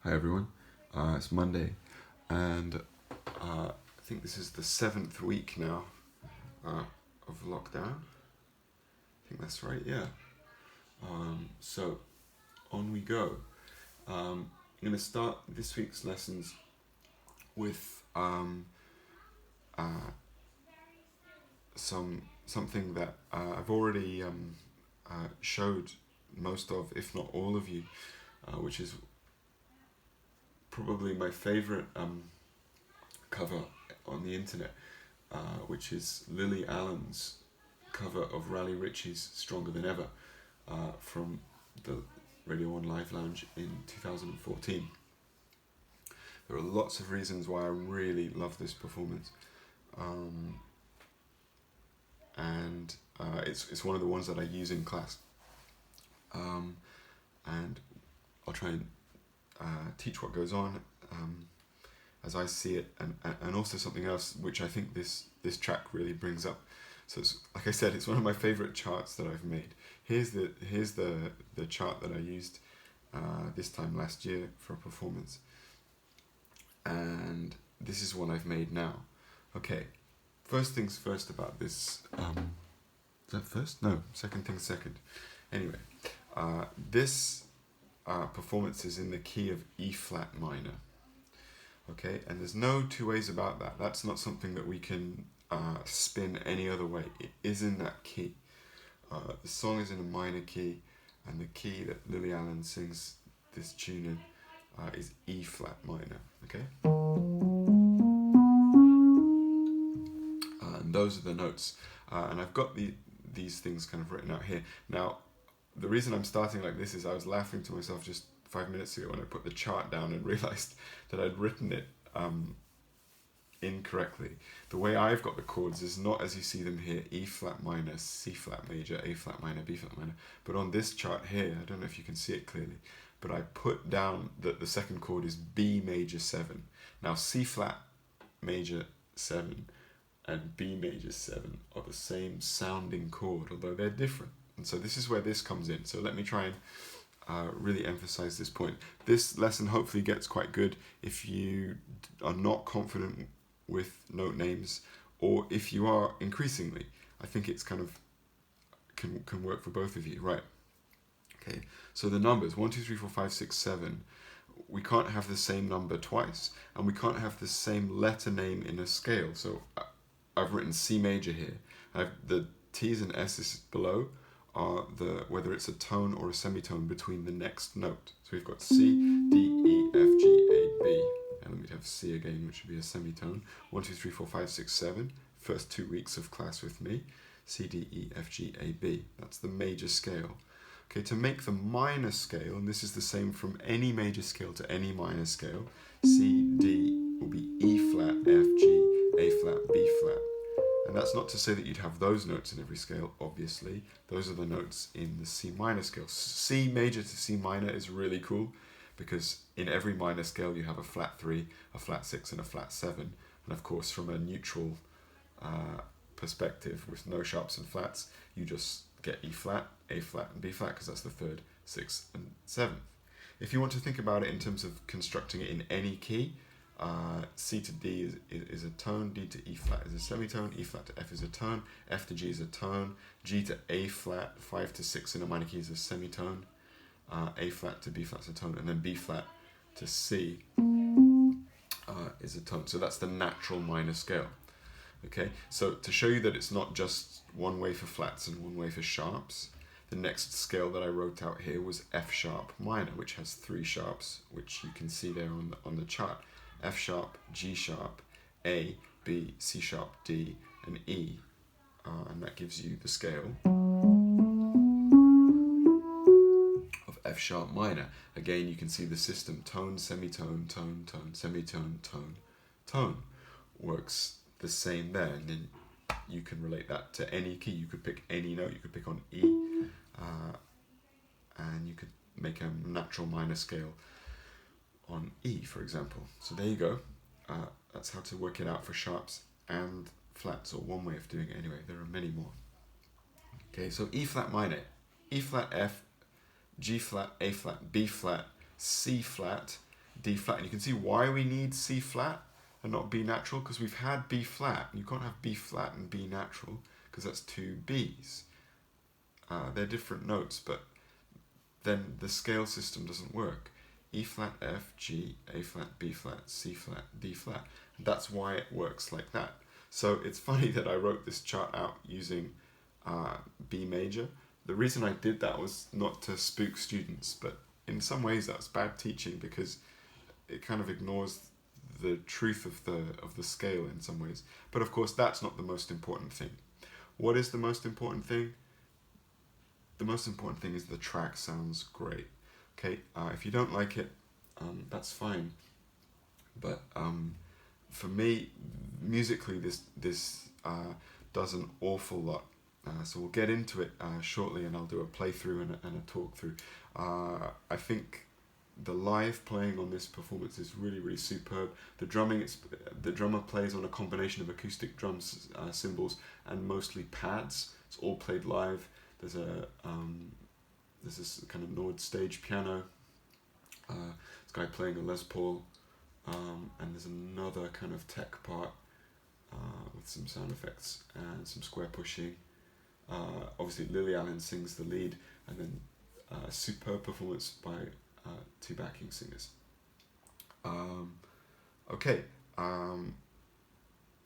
Hi everyone, it's Monday, and I think this is the 7th week now of lockdown. I think that's right, yeah. So on we go. I'm going to start this week's lessons with something that I've already showed most of, if not all of you, which is probably my favorite cover on the internet, which is Lily Allen's cover of Ritchie's Stronger Than Ever from the Radio 1 Live Lounge in 2014. There are lots of reasons why I really love this performance, and it's one of the ones that I use in class, and I'll try and teach what goes on as I see it, and also something else which I think this track really brings up. So it's, like I said, it's one of my favorite charts that I've made. Here's the chart that I used this time last year for a performance, and this is one I've made now. Okay, first things first about this. Is that first? No, second things second. Anyway, this performance is in the key of E flat minor. Okay, and there's no two ways about that. That's not something that we can spin any other way. It is in that key. The song is in a minor key, and the key that Lily Allen sings this tune in is E flat minor. Okay, and those are the notes. And I've got these things kind of written out here. Now, the reason I'm starting like this is I was laughing to myself just 5 minutes ago when I put the chart down and realized that I'd written it incorrectly. The way I've got the chords is not as you see them here: E flat minor, C flat major, A flat minor, B flat minor. But on this chart here, I don't know if you can see it clearly, but I put down that the second chord is B major 7. Now C flat major 7 and B major 7 are the same sounding chord, although they're different. And so this is where this comes in. So let me try and really emphasize this point. This lesson hopefully gets quite good if you are not confident with note names, or if you are increasingly. I think it's kind of can work for both of you, right? Okay, so the numbers 1, 2, 3, 4, 5, 6, 7. We can't have the same number twice, and we can't have the same letter name in a scale. So I've written C major here. The T's and S's below are whether it's a tone or a semitone between the next note. So we've got C, D, E, F, G, A, B. And then we'd have C again, which would be a semitone. 1, 2, 3, 4, 5, 6, 7. First 2 weeks of class with me. C, D, E, F, G, A, B. That's the major scale. Okay, to make the minor scale, and this is the same from any major scale to any minor scale, C, D will be E flat, F, G, A flat, B flat. And that's not to say that you'd have those notes in every scale, obviously. Those are the notes in the C minor scale. C major to C minor is really cool, because in every minor scale you have a flat 3, a flat 6, and a flat 7. And of course, from a neutral perspective with no sharps and flats, you just get E flat, A flat, and B flat, because that's the 3rd, 6th, and 7th. If you want to think about it in terms of constructing it in any key, C to D is a tone, D to E flat is a semitone, E flat to F is a tone, F to G is a tone, G to A flat, 5 to 6 in a minor key is a semitone, A flat to B flat is a tone, and then B flat to C is a tone. So that's the natural minor scale. Okay, so to show you that it's not just one way for flats and one way for sharps, the next scale that I wrote out here was F sharp minor, which has 3 sharps, which you can see there on the chart. F sharp, G sharp, A, B, C sharp, D, and E, and that gives you the scale of F sharp minor. Again, you can see the system: tone, semitone, tone, tone, semitone, tone, tone. Works the same there, and then you can relate that to any key. You could pick any note. You could pick on E, and you could make a natural minor scale on E, for example. So there you go. That's how to work it out for sharps and flats, or one way of doing it anyway. There are many more. Okay, so E flat minor, E flat F, G flat, A flat, B flat, C flat, D flat. And you can see why we need C flat and not B natural, because we've had B flat. You can't have B flat and B natural because that's two Bs. They're different notes, but then the scale system doesn't work. E flat, F, G, A flat, B flat, C flat, D flat. And that's why it works like that. So it's funny that I wrote this chart out using B major. The reason I did that was not to spook students, but in some ways that's bad teaching because it kind of ignores the truth of the scale in some ways. But of course that's not the most important thing. What is the most important thing? The most important thing is the track sounds great. Okay, if you don't like it, that's fine. But for me, musically, this does an awful lot. So we'll get into it shortly, and I'll do a playthrough and a talk through. I think the live playing on this performance is really, really superb. The drumming, the drummer plays on a combination of acoustic drums, cymbals, and mostly pads. It's all played live. There's this kind of Nord stage piano. This guy playing a Les Paul, and there's another kind of tech part with some sound effects and some square pushing. Obviously Lily Allen sings the lead, and then a superb performance by two backing singers. Okay,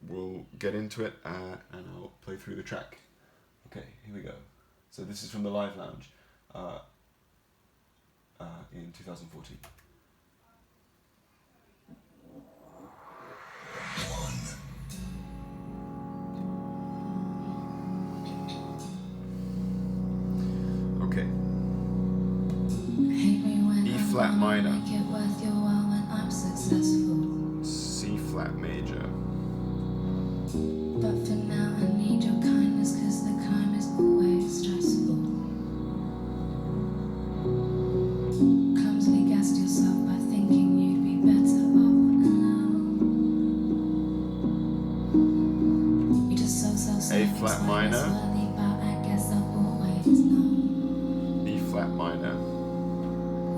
we'll get into it and I'll play through the track. Okay, here we go. So this is from the Live Lounge in 2014. Okay. E flat minor. C flat major. But for now I need your kindness, cause the climb is always stressful. Clumsily gassed yourself by thinking you'd be better off alone. You just so A flat minor. but I guess I've always known. B flat minor.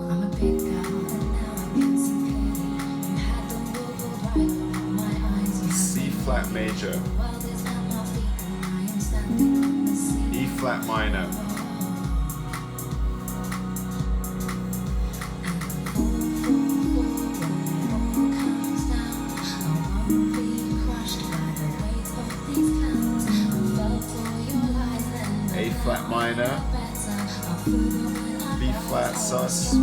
I'm a big girl and now I can see clearly. You had the world right before my eyes. C flat major. The world is at my feet and I am standing on the sea. E flat minor. A flat minor. B flat sus. E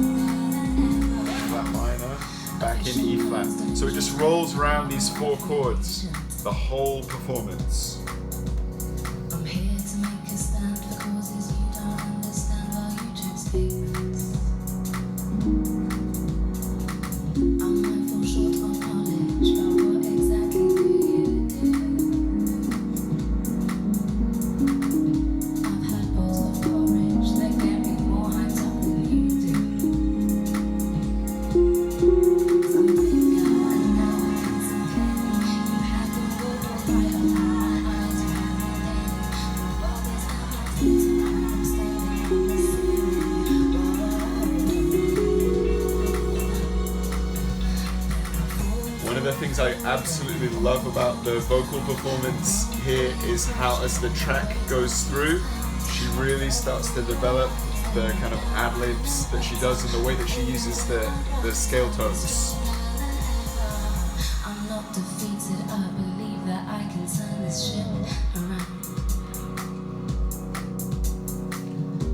flat minor. Back in E flat. So it just rolls around these four chords the whole performance. I'm here to make a stand for causes you don't understand while you choose things. I might fall short on knowledge, but what exactly do you do? I've had bowls of porridge that get me more hyped up than you do. 'Cause I'm a big girl and now I can see clearly. You had the world right over my eyes, you had me daily. The world is at my feet and I'm standing on the ceiling. One of the things I absolutely love about the vocal performance here is how, as the track goes through, she really starts to develop the kind of ad-libs that she does and the way that she uses the scale tones. I'm not defeated, I believe that I can turn this ship around.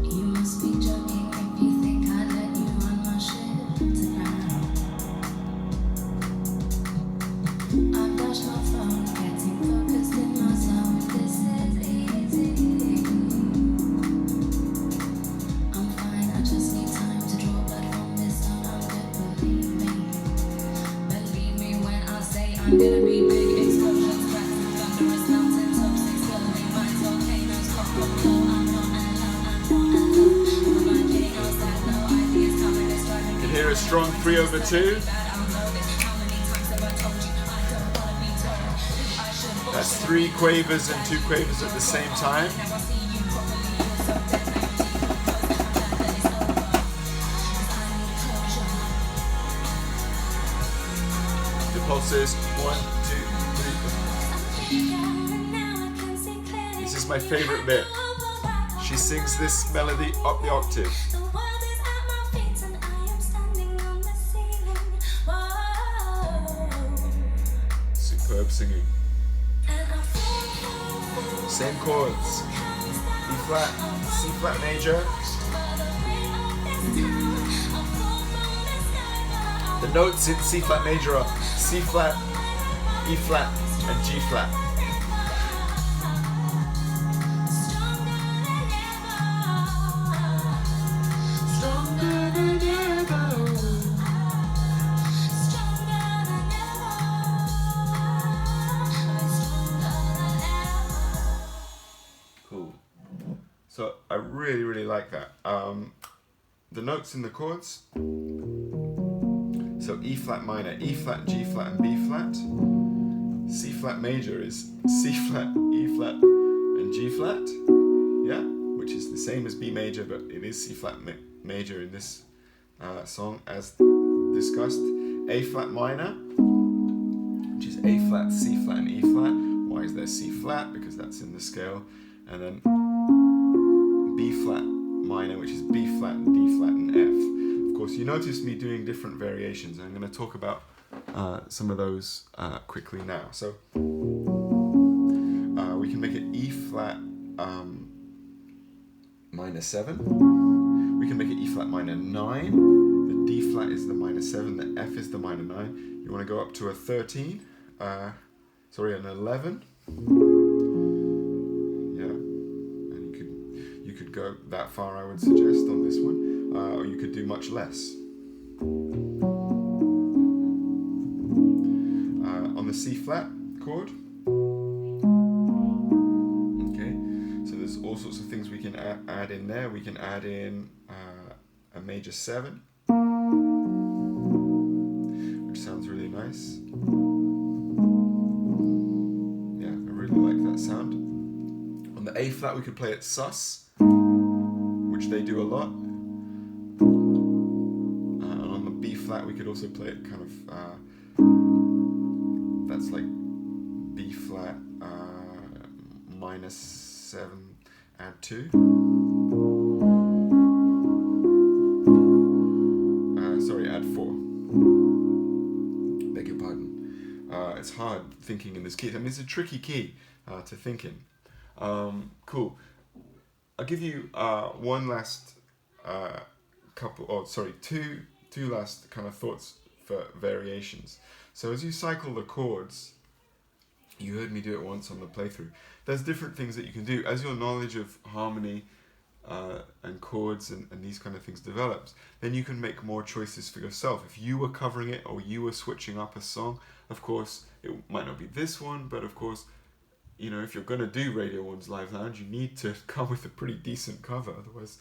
You must be joking if you think I'd let you run my ship to ground. I've dashed my phone, getting focused in my zone. This is easy. I'm fine, I just need time to draw blood from this stone. I'm good, believe me. Believe me when I say I'm gonna be big. Explosions, cracks and thunderous mountain tops exploding. Minds, volcanoes, pop below. I'm not alone. Am I kidding? I'm sad. No ideas coming. It's driving You me can hear a strong 3/2. bad. I'm loaded. How many times have I told you I don't wanna be told? I should That's 3 quavers and 2 quavers at the same time. never see you properly. You're so dead empty. Close that then it's over. 'Cause I need closure. pulses. 1, 2, 3. This is my favorite bit. She sings this melody up the octave. Superb singing. Same chords. E flat, C flat major. The notes in C flat major are C flat, E flat, and G flat. Cool. So I really, really like that. The notes in the chords. So E flat minor, E flat, G flat, and B flat. C flat major is C flat, E flat, and G flat. Yeah, which is the same as B major, but it is C flat major in this song as discussed. A flat minor, which is A flat, C flat, and E flat. Why is there C flat? Because that's in the scale. And then B flat minor, which is B flat, and D flat, and F. Of course, you notice me doing different variations. I'm going to talk about some of those quickly now. So we can make it E flat minor 7. We can make it E flat minor 9. The D flat is the minor 7. The F is the minor 9. You want to go up to a 13. An 11. Yeah, and you could go that far, I would suggest, on this one, or you could do much less. On the C flat chord. Okay, so there's all sorts of things we can add in there. We can add in a major 7, which sounds really nice. Yeah, I really like that sound. On the A flat, we could play it sus, which they do a lot. And on the B flat, we could also play it kind of, that's like B flat minus 7, add 2. Add 4. Beg your pardon. It's hard thinking in this key. I mean, it's a tricky key to think in. Cool. I'll give you one last two last kind of thoughts for variations. So as you cycle the chords, you heard me do it once on the playthrough. There's different things that you can do. As your knowledge of harmony and chords and these kind of things develops, then you can make more choices for yourself. If you were covering it or you were switching up a song, of course, it might not be this one, but of course, you know, if you're going to do Radio 1's Live Lounge, you need to come with a pretty decent cover, otherwise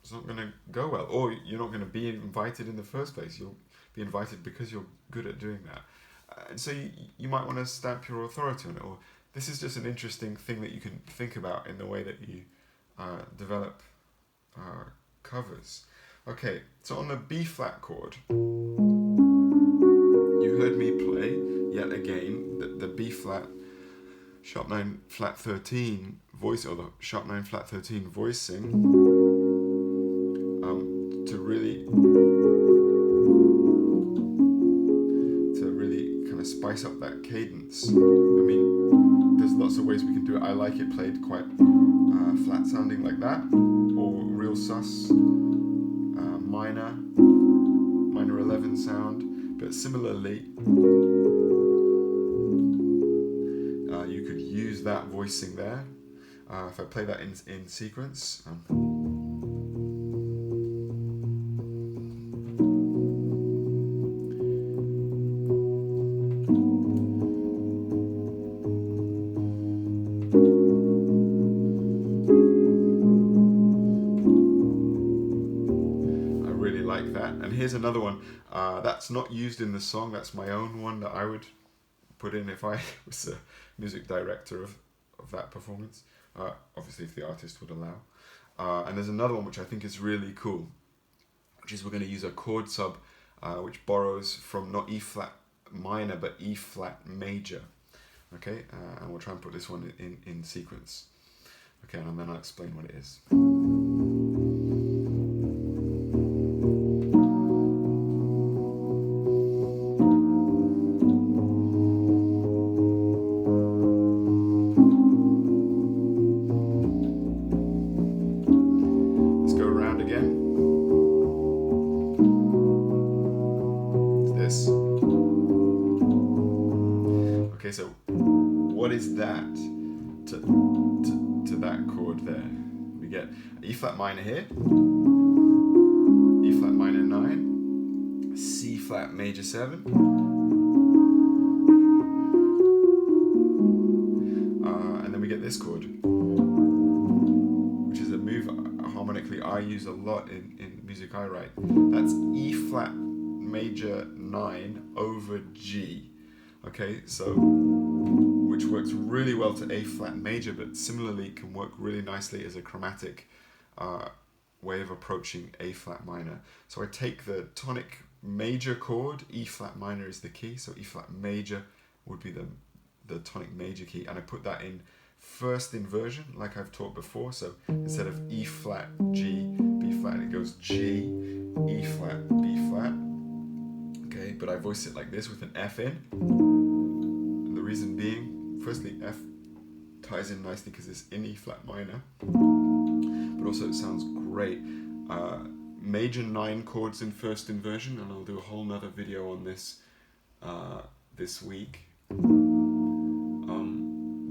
it's not going to go well, or you're not going to be invited in the first place. You'll be invited because you're good at doing that. And so you might want to stamp your authority on it, or this is just an interesting thing that you can think about in the way that you develop covers. Okay, so on the B flat chord, you heard me play, yet again, the B flat, sharp 9 flat 13 voice, or the sharp 9 flat 13 voicing, to really kind of spice up that cadence. I mean, there's lots of ways we can do it. I like it played quite flat sounding like that, or real sus, minor 11 sound, but similarly, you could use that voicing there. If I play that in sequence, here's another one that's not used in the song. That's my own one that I would put in if I was a music director of that performance. Obviously, if the artist would allow. And there's another one which I think is really cool, which is we're going to use a chord sub which borrows from not E flat minor but E flat major. Okay, and we'll try and put this one in sequence. Okay, and then I'll explain what it is. Let's go around again. It's this. Okay, so what is that to that chord there? We get E flat minor here, E flat minor 9, C flat major 7, and then we get this chord, which is a move harmonically I use a lot in music I write. That's E flat major 9 over G. Okay, so which works really well to A flat major, but similarly can work really nicely as a chromatic way of approaching A flat minor. So I take the tonic major chord, E flat minor is the key, so E flat major would be the tonic major key, and I put that in first inversion like I've taught before. So instead of E flat, G, B flat, it goes G, E flat, B flat. Okay, but I voice it like this with an F in. And the reason being, firstly, F ties in nicely because it's in E flat minor, but also it sounds great. Major 9 chords in first inversion, and I'll do a whole nother video on this this week.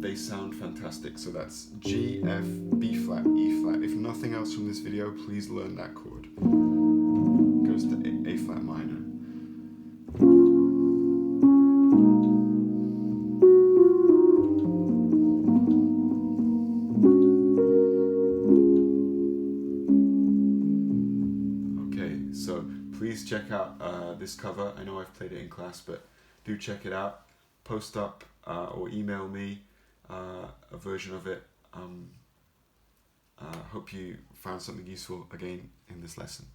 They sound fantastic. So that's G, F, B flat, E flat. If nothing else from this video, please learn that chord. It goes to A flat minor. So please check out this cover. I know I've played it in class, but do check it out. Post up or email me a version of it. Hope you found something useful again in this lesson.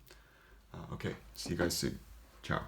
Okay, see you guys soon. Ciao.